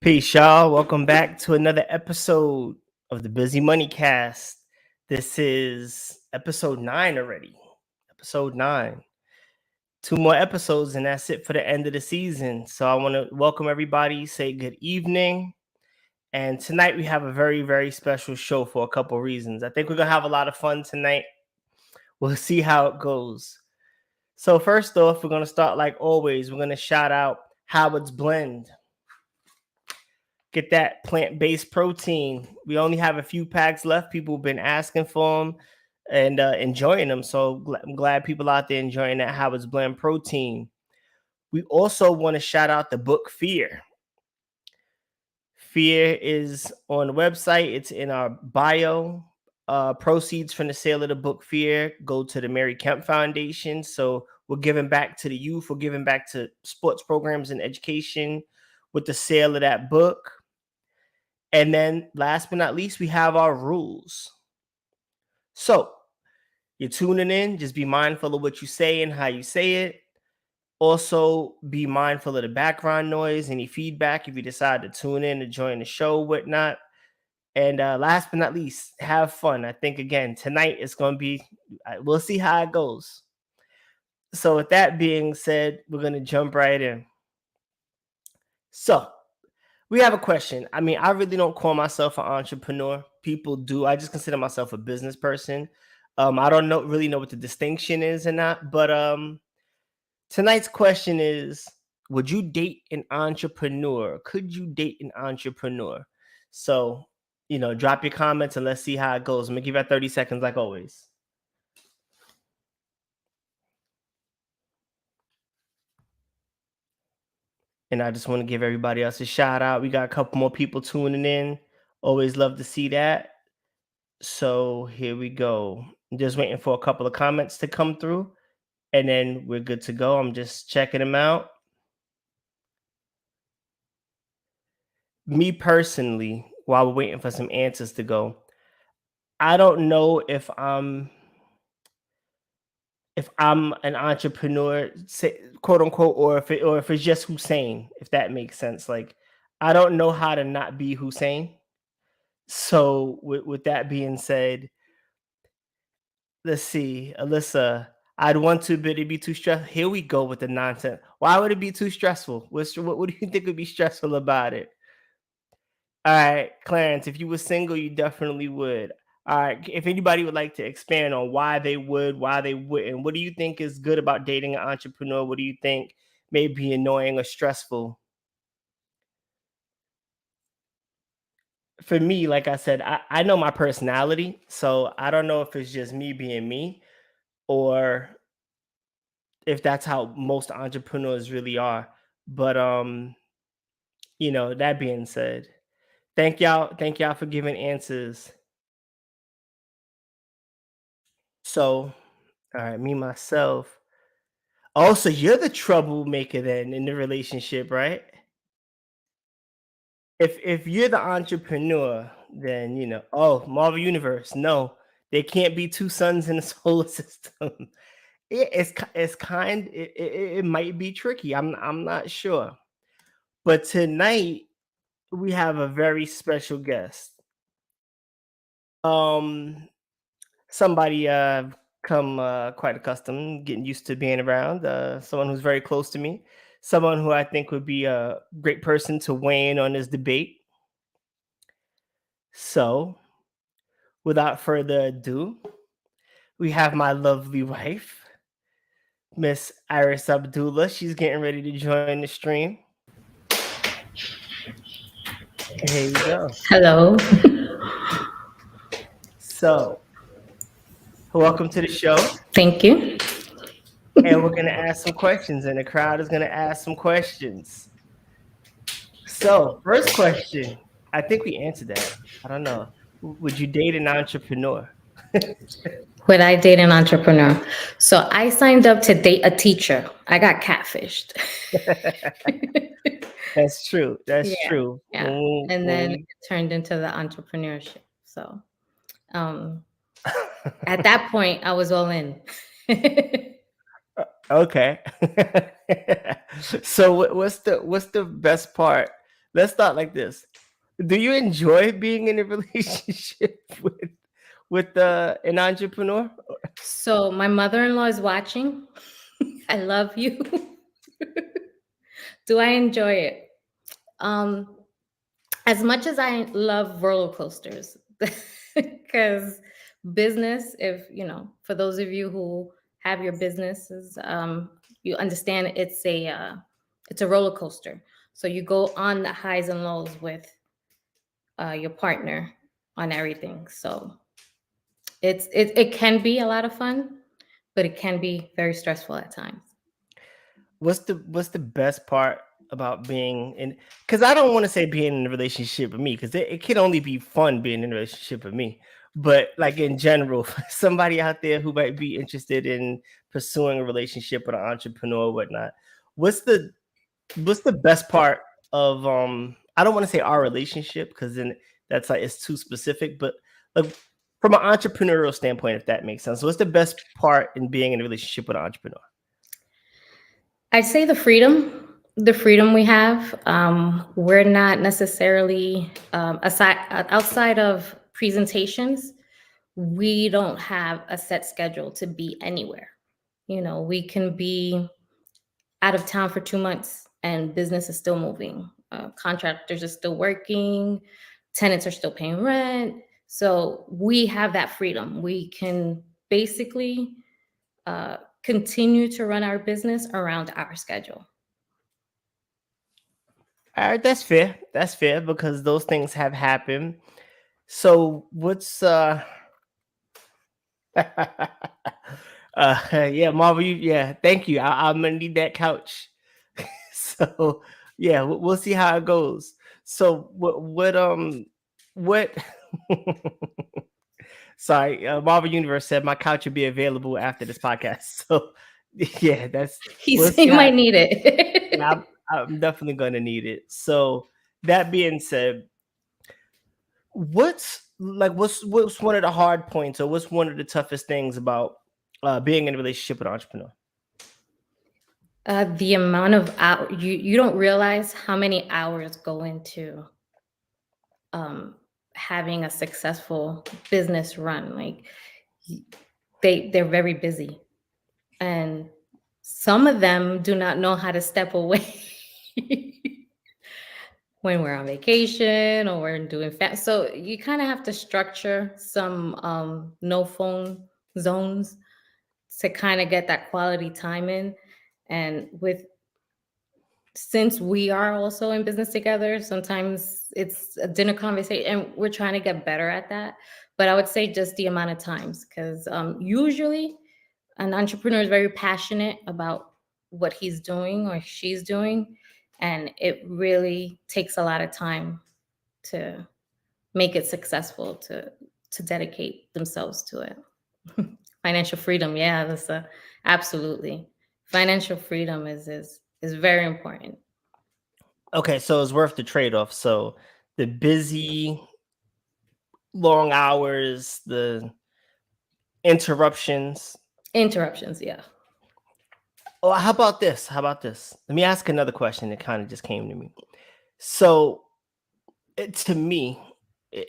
Peace, y'all. Welcome back to another episode of the Busy Money Cast. This is episode 9 already. Episode 9. 2 more episodes, and that's it for the end of the season. So I want to welcome everybody, say good evening. And tonight we have a very, very special show for a couple reasons. I think we're going to have a lot of fun tonight. We'll see how it goes. So first off, we're going to start like always. We're going to shout out Howard's Blend. Get that plant-based protein. We only have a few packs left. People have been asking for them and enjoying them. So I'm glad people out there enjoying that Howard's Blend protein. We also want to shout out the book Fear. Fear is on the website. It's in our bio. Proceeds from the sale of the book Fear go to the Mary Kemp Foundation. So we're giving back to the youth. We're giving back to sports programs and education with the sale of that book. And then last but not least, we have our rules. So you're tuning in. Just be mindful of what you say and how you say it. Also, be mindful of the background noise, any feedback if you decide to tune in to join the show, whatnot. And last but not least, have fun. I think, again, tonight it's going to be, we'll see how it goes. So with that being said, we're going to jump right in. So we have a question. I mean, I really don't call myself an entrepreneur. People do. I just consider myself a business person. I don't really know what the distinction is or not. But tonight's question is, would you date an entrepreneur? Could you date an entrepreneur? So, drop your comments and let's see how it goes. I'm going to give you 30 seconds like always. And I just want to give everybody else a shout out. We got a couple more people tuning in. Always love to see that. So here we go. I'm just waiting for a couple of comments to come through, and then we're good to go. I'm just checking them out. Me personally, while we're waiting for some answers to go, I don't know if I'm an entrepreneur, say, quote unquote, or if it's just Hussain, if that makes sense. Like, I don't know how to not be Hussain. So with that being said, let's see, Alyssa. I'd want to, but it'd be too stressful. Here we go with the nonsense. Why would it be too stressful? What do you think would be stressful about it? All right, Clarence, if you were single, you definitely would. All right, if anybody would like to expand on why they would, why they wouldn't, what do you think is good about dating an entrepreneur? What do you think may be annoying or stressful? For me, like I said, I know my personality, so I don't know if it's just me being me or if that's how most entrepreneurs really are. But that being said, thank y'all for giving answers. So, all right, me myself. Oh, so you're the troublemaker then in the relationship, right? If you're the entrepreneur, then oh, Marvel Universe, no, there can't be two suns in the solar system. It might be tricky. I'm not sure. But tonight we have a very special guest. Somebody come quite accustomed, getting used to being around. Someone who's very close to me. Someone who I think would be a great person to weigh in on this debate. So, without further ado, we have my lovely wife, Miss Iris Abdullah. She's getting ready to join the stream. Here you go. Hello. So, welcome to the show. Thank you. And we're going to ask some questions, and the crowd is going to ask some questions. So, first question. I think we answered that. I don't know. Would you date an entrepreneur? Would I date an entrepreneur? So I signed up to date a teacher. I got catfished. That's true. That's true. Yeah. And then it turned into the entrepreneurship. So at that point, I was all in. Okay. So what's the best part? let's start like this. Do you enjoy being in a relationship with an entrepreneur? So my mother-in-law is watching. I love you. Do I enjoy it? Um, as much as I love roller coasters, because business, if for those of you who have your businesses, you understand it's a roller coaster. So you go on the highs and lows with your partner on everything. So it can be a lot of fun, but it can be very stressful at times. What's the best part about being in? Because I don't want to say being in a relationship with me, because it can only be fun being in a relationship with me. But like in general, for somebody out there who might be interested in pursuing a relationship with an entrepreneur or whatnot, what's the what's the best part of I don't want to say our relationship, because then that's like it's too specific, but like from an entrepreneurial standpoint, if that makes sense. What's the best part in being in a relationship with an entrepreneur? I'd say the freedom we have. We're not necessarily outside of presentations. We don't have a set schedule to be anywhere. We can be out of town for 2 months and business is still moving. Contractors are still working, tenants are still paying rent. So we have that freedom. We can basically continue to run our business around our schedule. All right, that's fair. That's fair because those things have happened. So what's yeah, Marvel, yeah, thank you. I'm gonna need that couch. So yeah, we'll see how it goes. So what sorry, Marvel Universe said my couch will be available after this podcast. So yeah, He we'll said see you how. might need Yeah, it. I'm definitely gonna need it. So that being said, what's one of the hard points, or what's one of the toughest things about being in a relationship with an entrepreneur? The amount of you don't realize how many hours go into um, having a successful business run. Like y- they're very busy, and some of them do not know how to step away when we're on vacation or we're doing so you kind of have to structure some no phone zones to kind of get that quality time in. And with since we are also in business together, sometimes it's a dinner conversation, and we're trying to get better at that. But I would say just the amount of times, because usually an entrepreneur is very passionate about what he's doing or she's doing, and it really takes a lot of time to make it successful, to dedicate themselves to it. Financial freedom, yeah, that's absolutely. Financial freedom is very important. Okay, so it's worth the trade-off. So the busy, long hours, the interruptions. Interruptions, yeah. Oh, how about this? How about this? Let me ask another question that kind of just came to me. So, to me,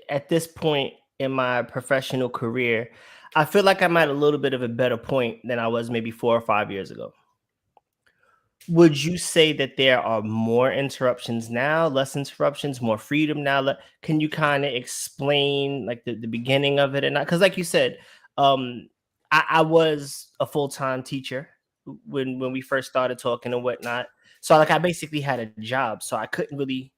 at this point in my professional career, I feel like I'm at a little bit of a better point than I was maybe 4 or 5 years ago. Would you say that there are more interruptions now, less interruptions, more freedom now? Can you kind of explain like the beginning of it? And because, like you said, I was a full time teacher when we first started talking and whatnot. So like I basically had a job, so I couldn't really.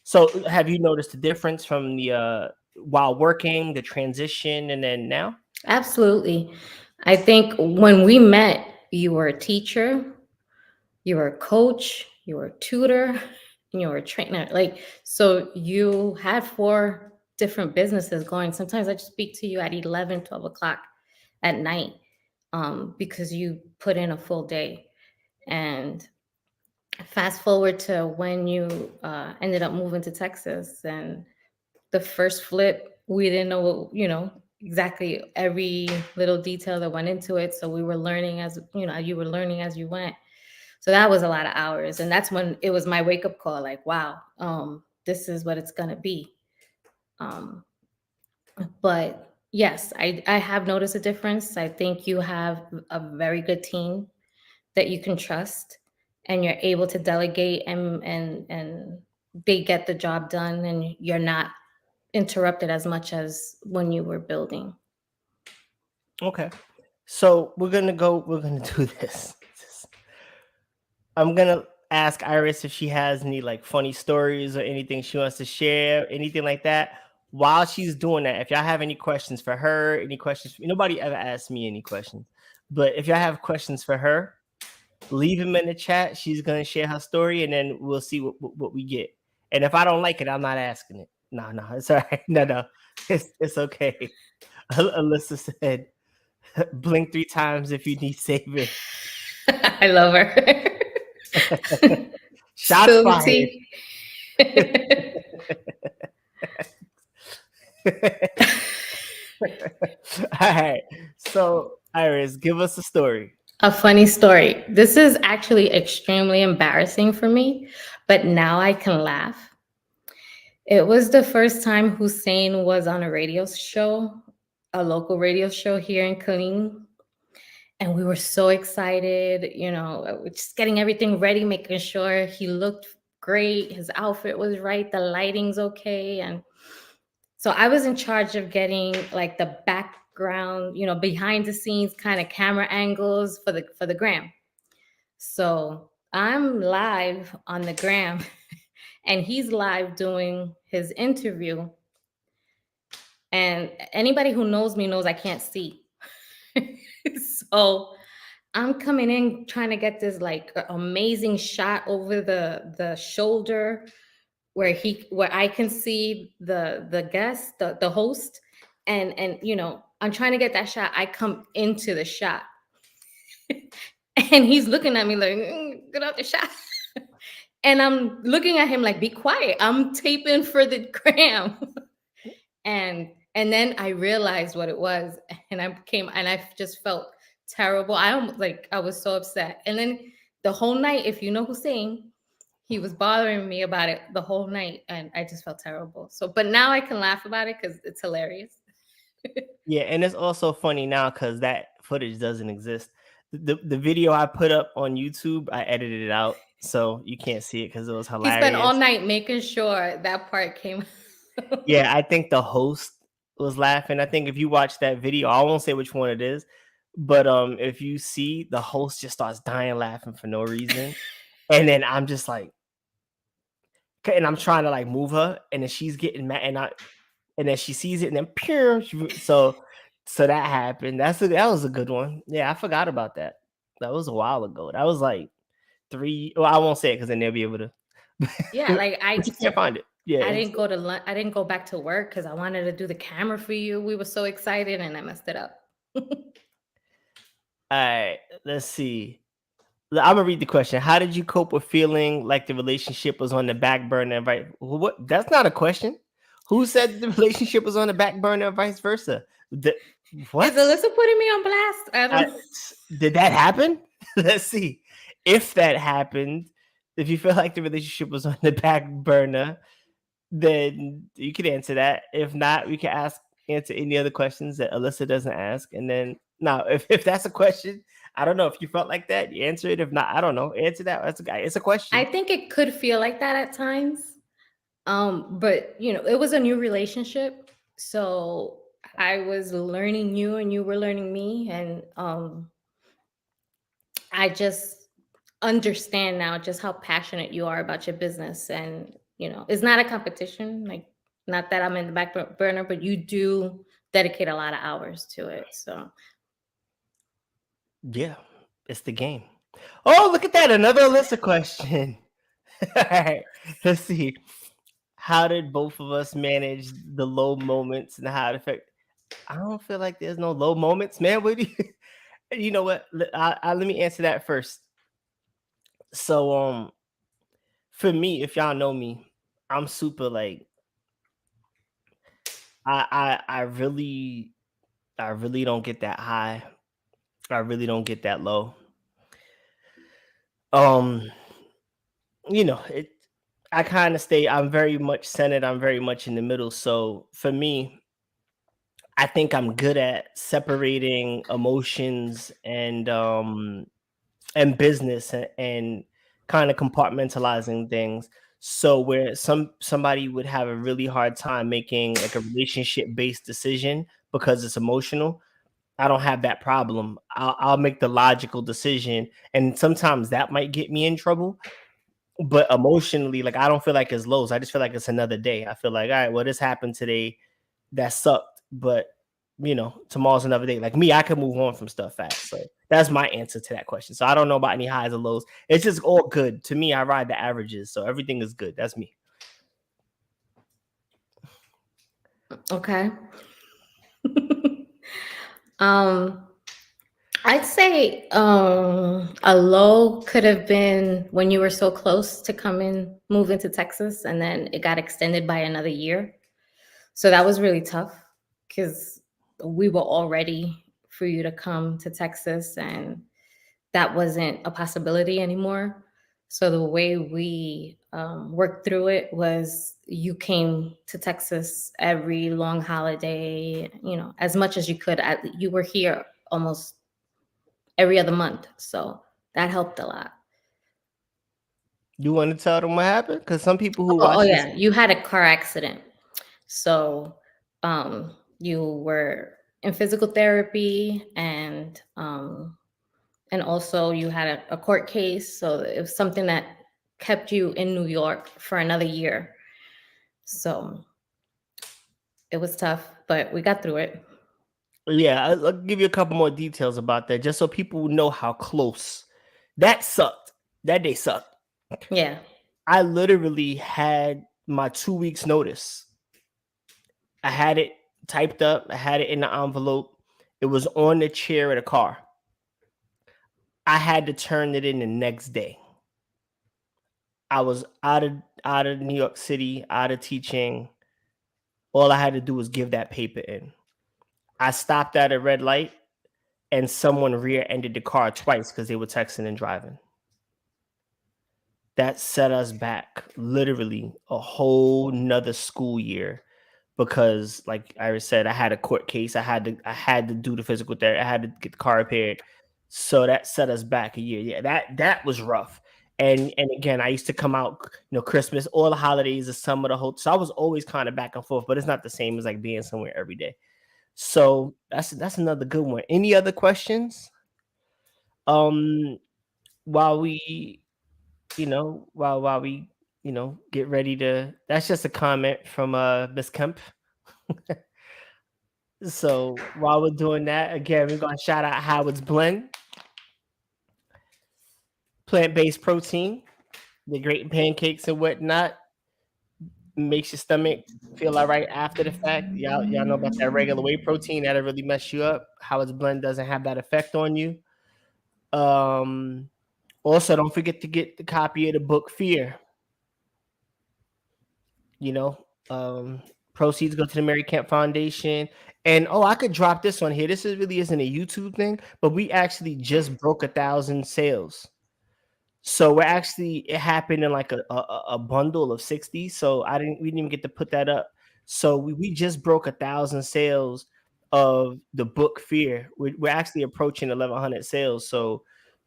So have you noticed the difference from the while working, the transition, and then now? Absolutely. I think when we met, you were a teacher, you were a coach, you were a tutor, and you were a trainer. Like, so you had four different businesses going. Sometimes I just speak to you at 11, 12 o'clock at night, because you put in a full day. And fast forward to when you ended up moving to Texas, and the first flip, we didn't know exactly every little detail that went into it. So we were learning as you were learning as you went. So that was a lot of hours, and that's when it was my wake up call. Like, wow, this is what it's gonna be. Um, but yes, I have noticed a difference. I think you have a very good team that you can trust, and you're able to delegate, and they get the job done, and you're not interrupted as much as when you were building. Okay. So we're gonna do this. I'm gonna ask Iris if she has any like funny stories or anything she wants to share, anything like that. While she's doing that, if y'all have any questions for her, any questions, nobody ever asked me any questions, but if y'all have questions for her, leave them in the chat. She's gonna share her story, and then we'll see what we get. And if I don't like it, I'm not asking it. No, no, it's all right. No, no, it's okay. Alyssa said, "Blink 3 times if you need saving." I love her. Shots Spill the fired. tea. All right. So, Iris, give us a story. A funny story. This is actually extremely embarrassing for me, but now I can laugh. It was the first time Hussain was on a radio show, a local radio show here in Killeen. And we were so excited, we're just getting everything ready, making sure he looked great, his outfit was right, the lighting's okay. And so I was in charge of getting like the background, behind the scenes kind of camera angles for the gram. So I'm live on the gram and he's live doing his interview. And anybody who knows me knows I can't see. So I'm coming in trying to get this like amazing shot over the shoulder where I can see the guest, the host, and I'm trying to get that shot. I come into the shot and he's looking at me like, get out the shot. And I'm looking at him like, be quiet. I'm taping for the gram. And then I realized what it was, and I just felt terrible. I almost like I was so upset. And then the whole night, if you know Hussein, he was bothering me about it the whole night, and I just felt terrible. So, but now I can laugh about it because it's hilarious. Yeah, and it's also funny now because that footage doesn't exist. The video I put up on YouTube, I edited it out, so you can't see it because it was He spent all hilarious. night making sure that part came. Yeah, I think the host was laughing. I think if you watch that video, I won't say which one it is, but if you see the host just starts dying laughing for no reason, and then I'm just like, and I'm trying to like move her, and then she's getting mad, and then she sees it, and then pure. So that happened. That was a good one. Yeah, I forgot about that. That was a while ago. That was like 3. Well, I won't say it because then they'll be able to. Yeah, But like I you can't find it. Yeah. I didn't go back to work because I wanted to do the camera for you. We were so excited, and I messed it up. All right. Let's see. I'm gonna read the question. How did you cope with feeling like the relationship was on the back burner? Right? What? That's not a question. Who said the relationship was on the back burner, or vice versa? The, Is what? Alyssa putting me on blast? I I, don't. did that happen? Let's see. If that happened, if you feel like the relationship was on the back burner, then you could answer that. If not, we can answer any other questions that Alyssa doesn't ask. And then now, if that's a question, I don't know. If you felt like that, you answer it. If not, I don't know. Answer that. That's a guy. It's a I question. think it could feel like that at times. But it was a new relationship, so I was learning you, and you were learning me, and I just understand now just how passionate you are about your business, and it's not a competition. Like, not that I'm in the back burner, but you do dedicate a lot of hours to it. So Yeah, it's the game. Oh, look at that. Another Alyssa question. All right. Let's see. How did both of us manage the low moments and how it affect? I don't feel like there's no low moments, man. What do you, you know what? Let me answer that first. So, for me, if y'all know me, I'm super like I really don't get that high. I really don't get that low. Um, it. I kind of stay. I'm very much centered. I'm very much in the middle. So for me, I think I'm good at separating emotions and business and kind of compartmentalizing things. So where somebody would have a really hard time making like a relationship based decision because it's emotional, I don't have that problem. I'll make the logical decision, and sometimes that might get me in trouble. But emotionally, like I don't feel like it's lows. I just feel like it's another day. I feel like, all right, well, this happened today. That sucked, but tomorrow's another day. Like me, I can move on from stuff fast. So that's my answer to that question. So I don't know about any highs or lows. It's just all good. To me, I ride the averages. So everything is good. That's me. Okay. um, I'd say a low could have been when you were so close to move into Texas, and then it got extended by another year. So that was really tough because we were all ready for you to come to Texas, and that wasn't a possibility anymore. So the way we worked through it was you came to Texas every long holiday, as much as you could. You were here almost every other month. So that helped a lot. You want to tell them what happened? Because some people who Oh watch this, yeah, you had a car accident. So you were in physical therapy, and also you had a court case. So it was something that kept you in New York for another year. So it was tough, but we got through it. yeah, I'll give you a couple more details about that, just so people know how close that sucked. That day sucked. Yeah. I literally had my 2 weeks notice. I had it typed up. I had it in the envelope. It was on the chair of the car. I had to turn it in the next day. I was out of New York City, out of teaching. All I had to do was give that paper in. I stopped at a red light and someone rear-ended the car twice because they were texting and driving. That set us back literally a whole nother school year because like Iris said, I had a court case. I had to do the physical therapy. I had to get the car repaired. So that set us back a year. Yeah, that was rough. And again, I used to come out, Christmas, all the holidays, the summer, the whole. So I was always kind of back and forth, but it's not the same as like being somewhere every day. So that's another good one. Any other questions? Um, while we, while we, get ready to. That's just a comment from Miss Kemp. So while we're doing that, again, we're gonna shout out Howard's Blend, plant-based protein. They're great in pancakes and whatnot. Makes your stomach feel all right after the fact. Y'all know about that regular whey protein that'll really mess you up. Howard's Blend doesn't have that effect on you. Um, Also, don't forget to get the copy of the book Fear. You know, um, Proceeds go to the Mary Camp Foundation. And I could drop this on here. This really isn't a YouTube thing, but we actually just broke 1,000 sales. So it happened in like a bundle of 60. So we didn't even get to put that up. So we just broke 1,000 sales of the book Fear. We're actually approaching 1,100 sales. So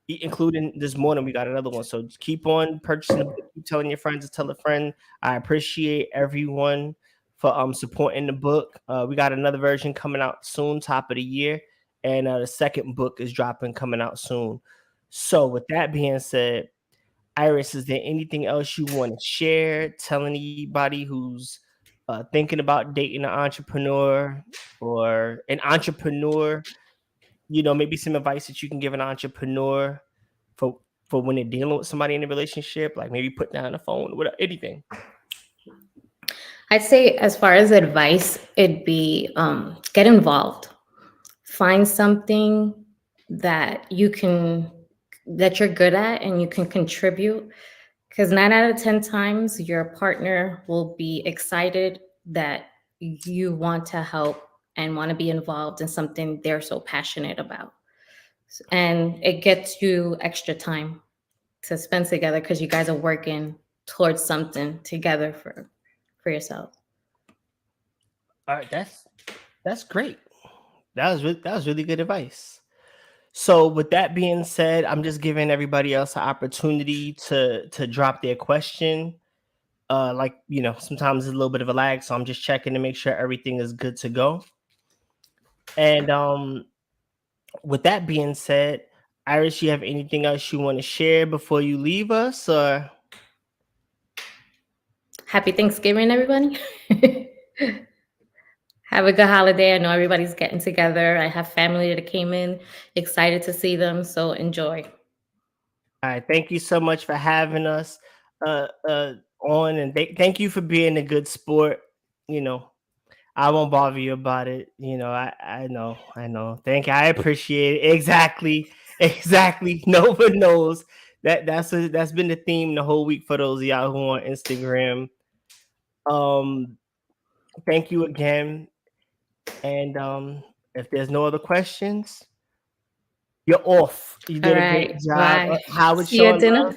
including this morning, we got another one. So just keep on purchasing the book, keep telling your friends to tell a friend. I appreciate everyone for supporting the book. We got another version coming out soon, top of the year, and the second book is dropping coming out soon. So with that being said, Iris, is there anything else you want to share? Tell anybody who's thinking about dating an entrepreneur or an entrepreneur, maybe some advice that you can give an entrepreneur for for when they're dealing with somebody in a relationship, like maybe put down the phone, whatever, anything. I'd say, as far as advice, it'd be get involved. Find something that that you're good at and you can contribute. Because 9 out of 10 times, your partner will be excited that you want to help and want to be involved in something they're so passionate about. And it gets you extra time to spend together because you guys are working towards something together for yourself. All right, that's great. That was really good advice. So with that being said, I'm just giving everybody else an opportunity to drop their question. Like sometimes it's a little bit of a lag, so I'm just checking to make sure everything is good to go. And with that being said, Iris, you have anything else you want to share before you leave us? Or Happy Thanksgiving, everybody. Have a good holiday. I know everybody's getting together. I have family that came in, excited to see them. So enjoy. all right, thank you so much for having us on, and thank you for being a good sport. You know, I won't bother you about it. I know. Thank you. I appreciate it. Exactly, exactly. No one knows that's been the theme the whole week for those of y'all who are on Instagram. Um, Thank you again, and if there's no other questions, you're off. You All did a great right. job. Bye. Howard See you at showing dinner. love.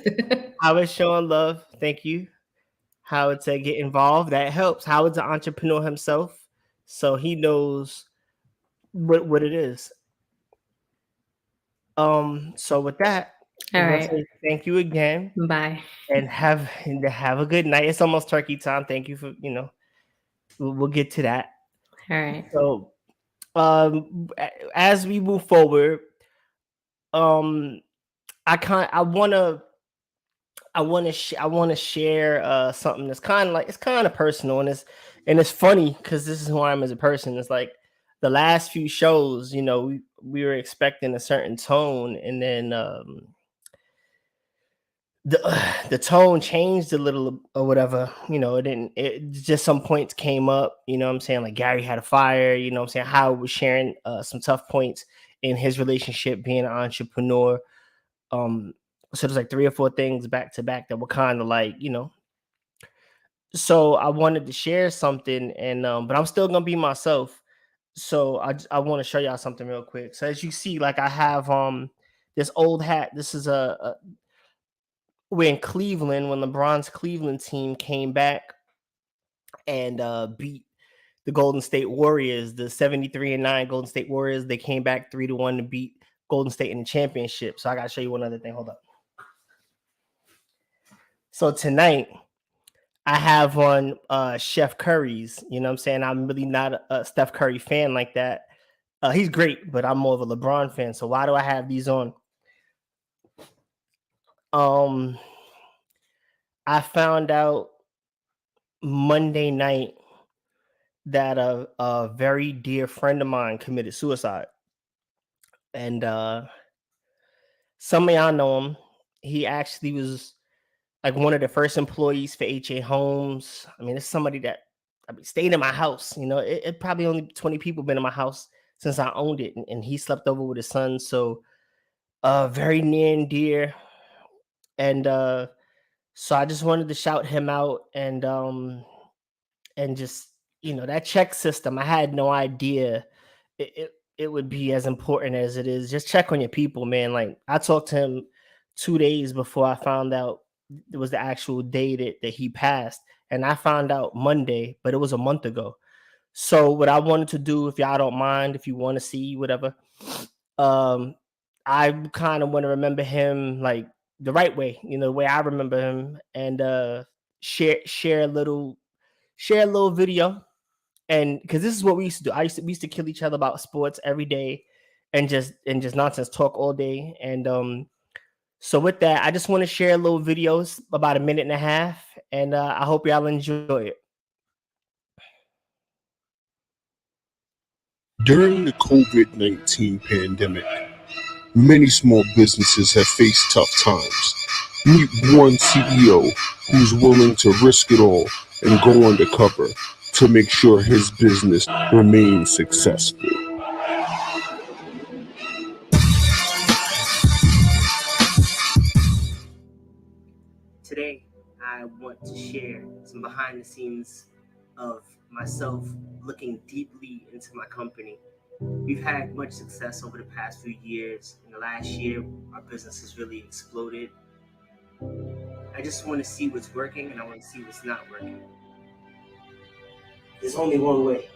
Howard showing love. Thank you. Howard said get involved. That helps. Howard's an entrepreneur himself, so he knows what it is. So with that, All we're gonna right. say thank you again Bye. and have a good night. It's almost turkey time. Thank you for we'll get to that. All right. So as we move forward, um I want to share something that's kind of like it's kind of personal, and it's funny because this is who I am as a person. It's like the last few shows, we were expecting a certain tone, and then the the tone changed a little or whatever. It didn't. It just some points came up. What I'm saying, like Gary had a fire. What I'm saying, Howard was sharing some tough points in his relationship being an entrepreneur. Um, so there's like three or four things back to back that were kind of like, so I wanted to share something, and but I'm still gonna be myself. So I want to show y'all something real quick. So as you see, like I have this old hat. This is a we're in Cleveland when LeBron's Cleveland team came back and beat the Golden State Warriors, the 73-9 Golden State Warriors. They came back 3-1 to beat Golden State in the championship. So I gotta show you one other thing. Hold up. So tonight I have on Chef Curry's. What I'm saying? I'm really not a Steph Curry fan like that. He's great, but I'm more of a LeBron fan. So why do I have these on? Um, I found out Monday night that a very dear friend of mine committed suicide, and some of y'all know him. He actually was like one of the first employees for HAHOMES. I mean, it's somebody that stayed in my house. It probably only 20 people been in my house since I owned it, and he slept over with his son. So, very near and dear. And so I just wanted to shout him out, and just that check system. I had no idea it would be as important as it is. Just check on your people, man. Like I talked to him 2 days before I found out it was the actual day that he passed, and I found out Monday, but it was a month ago. So what I wanted to do, if y'all don't mind, if you want to see whatever, um, I kind of want to remember him like the right way, the way I remember him, and share a little video. And because this is what we used to do, we used to kill each other about sports every day, and just nonsense talk all day. And so with that, I just want to share a little videos about a minute and a half, and I hope y'all enjoy it. During the COVID-19 pandemic, many small businesses have faced tough times. Meet one CEO who's willing to risk it all and go undercover to make sure his business remains successful. Today, I want to share some behind the scenes of myself looking deeply into my company. We've had much success over the past few years. In the last year, our business has really exploded. I just want to see what's working and I want to see what's not working. There's only one way.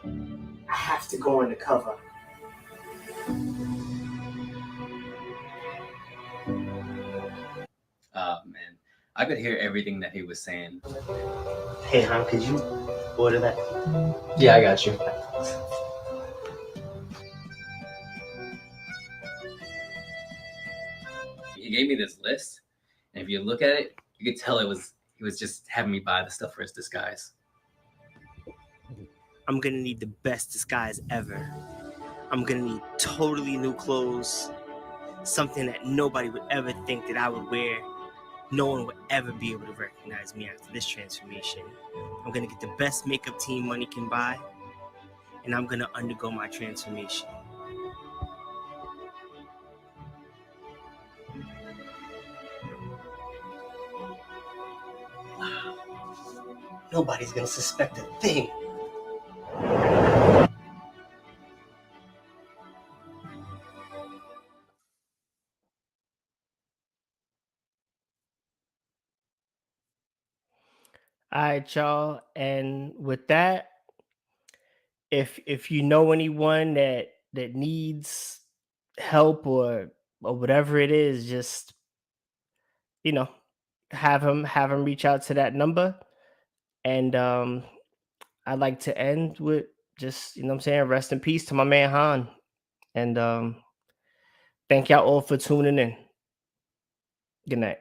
I have to go undercover. Man, I could hear everything that he was saying. Hey, Han, could you order that? Yeah, I got you. He gave me this list, and if you look at it, you could tell he was just having me buy the stuff for his disguise. I'm gonna need the best disguise ever. I'm gonna need totally new clothes, something that nobody would ever think that I would wear. No one would ever be able to recognize me after this transformation. I'm gonna get the best makeup team money can buy, and I'm gonna undergo my transformation. Nobody's gonna suspect a thing. All right, y'all. And with that, if you know anyone that needs help or whatever it is, just have them reach out to that number. And I'd like to end with just what I'm saying, rest in peace to my man Han. And thank y'all all for tuning in. Good night.